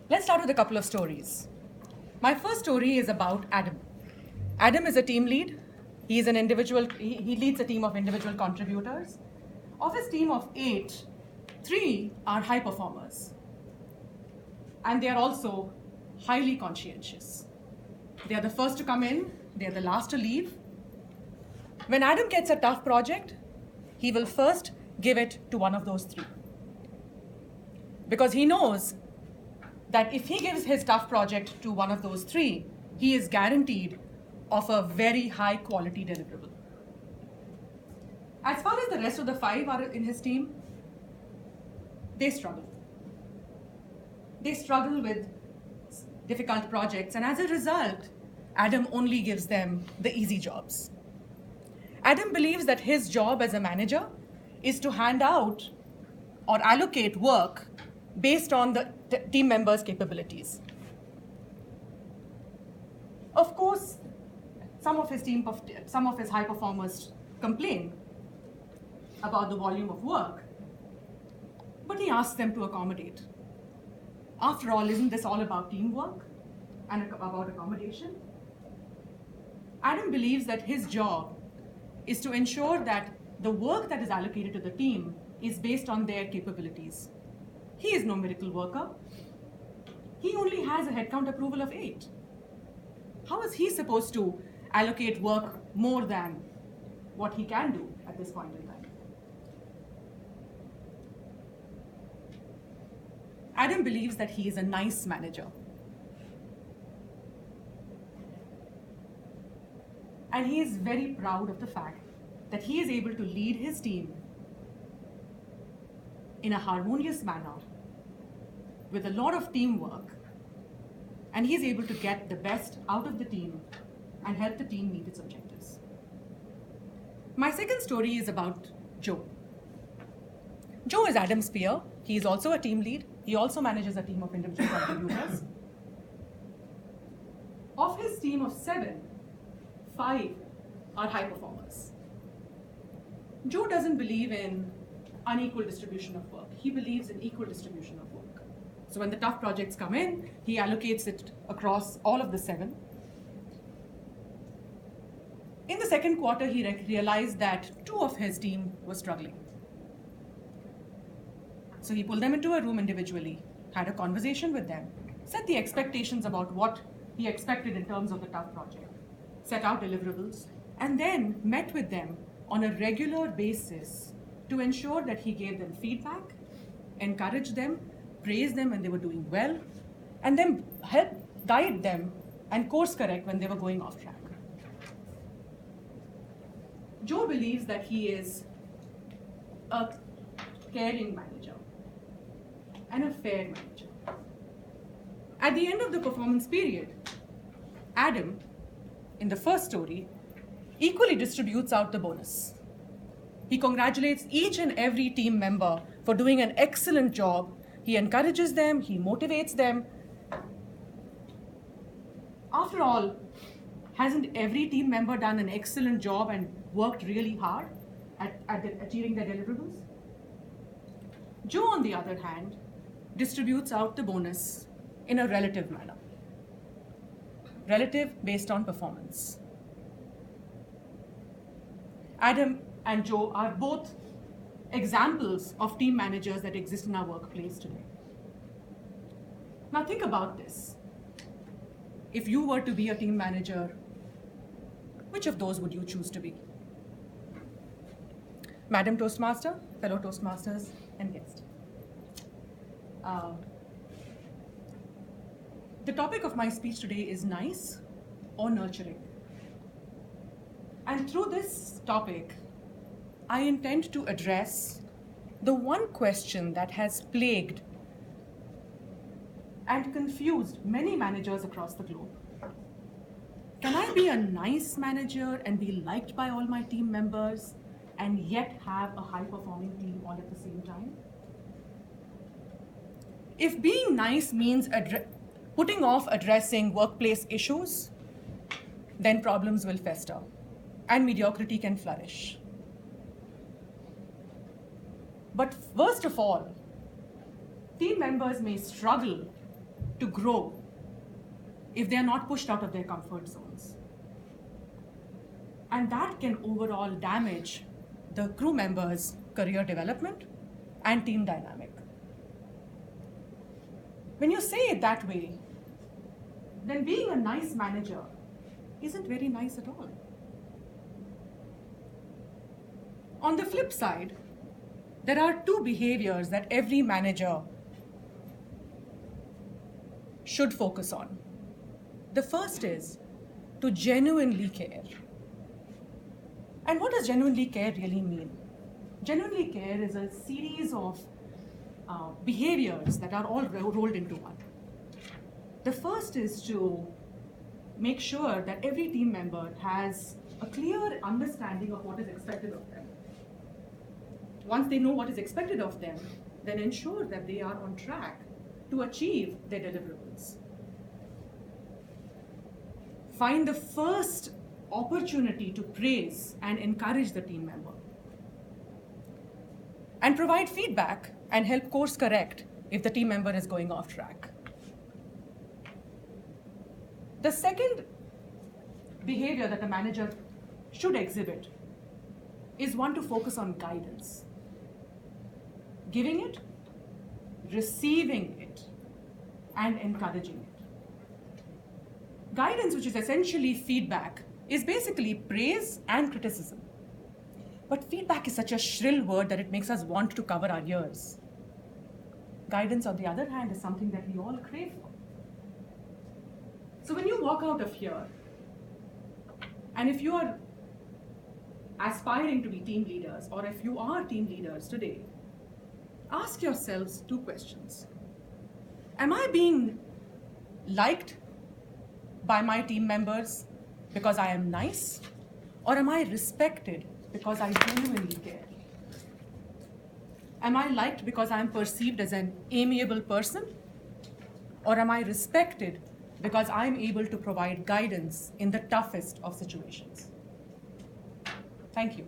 Let's start with a couple of stories. My first story is about Adam. Adam is a team lead. He leads a team of individual contributors. Of his team of 8, 3 are high performers. And they are also highly conscientious. They are the first to come in, they are the last to leave. When Adam gets a tough project, he will first give it to one of those 3. Because he knows that if he gives his tough project to one of those 3, he is guaranteed of a very high quality deliverable. As far as the rest of the 5 are in his team, they struggle. They struggle with difficult projects, and as a result, Adam only gives them the easy jobs. Adam believes that his job as a manager is to hand out or allocate work based on the team members' capabilities. Of course, some of his high performers complain about the volume of work, but he asks them to accommodate. After all, isn't this all about teamwork and about accommodation? Adam believes that his job is to ensure that the work that is allocated to the team is based on their capabilities. He is no miracle worker. He only has a headcount approval of 8. How is he supposed to allocate work more than what he can do at this point in time? Adam believes that he is a nice manager. And he is very proud of the fact that he is able to lead his team in a harmonious manner with a lot of teamwork, and he is able to get the best out of the team and help the team meet its objectives. My second story is about Joe. Joe is Adam's peer. He is also a team lead. He also manages a team of individual contributors. Of his team of 7, 5 are high performers. Joe doesn't believe in unequal distribution of work. He believes in equal distribution of work. So when the tough projects come in, he allocates it across all of the 7. In the second quarter, he realized that 2 of his team were struggling. So he pulled them into a room individually, had a conversation with them, set the expectations about what he expected in terms of the tough project, set out deliverables, and then met with them on a regular basis to ensure that he gave them feedback, encouraged them, praised them when they were doing well, and then helped guide them and course correct when they were going off track. Joe believes that he is a caring manager and a fair manager. At the end of the performance period, Adam, in the first story, equally distributes out the bonus. He congratulates each and every team member for doing an excellent job. He encourages them, he motivates them. After all, hasn't every team member done an excellent job and worked really hard at achieving their deliverables? Joe, on the other hand, distributes out the bonus in a relative manner. Relative based on performance. Adam and Joe are both examples of team managers that exist in our workplace today. Now think about this. If you were to be a team manager, which of those would you choose to be? Madam Toastmaster, fellow Toastmasters, and guest. The topic of my speech today is nice or nurturing. And through this topic, I intend to address the one question that has plagued and confused many managers across the globe. Can I be a nice manager and be liked by all my team members and yet have a high-performing team all at the same time? If being nice means putting off addressing workplace issues, then problems will fester and mediocrity can flourish. But worst of all, team members may struggle to grow if they are not pushed out of their comfort zones. And that can overall damage the crew members' career development and team dynamic. When you say it that way, then being a nice manager isn't very nice at all. On the flip side, there are two behaviors that every manager should focus on. The first is to genuinely care. And what does genuinely care really mean? Genuinely care is a series of behaviors that are all rolled into one. The first is to make sure that every team member has a clear understanding of what is expected of them. Once they know what is expected of them, then ensure that they are on track to achieve their deliverables. Find the first opportunity to praise and encourage the team member. And provide feedback and help course correct if the team member is going off track. The second behavior that a manager should exhibit is one to focus on guidance. Giving it, receiving it, and encouraging it. Guidance, which is essentially feedback, is basically praise and criticism. But feedback is such a shrill word that it makes us want to cover our ears. Guidance, on the other hand, is something that we all crave for. So when you walk out of here, and if you are aspiring to be team leaders, or if you are team leaders today, ask yourselves two questions. Am I being liked by my team members because I am nice? Or am I respected because I genuinely care? Am I liked because I am perceived as an amiable person? Or am I respected because I am able to provide guidance in the toughest of situations? Thank you.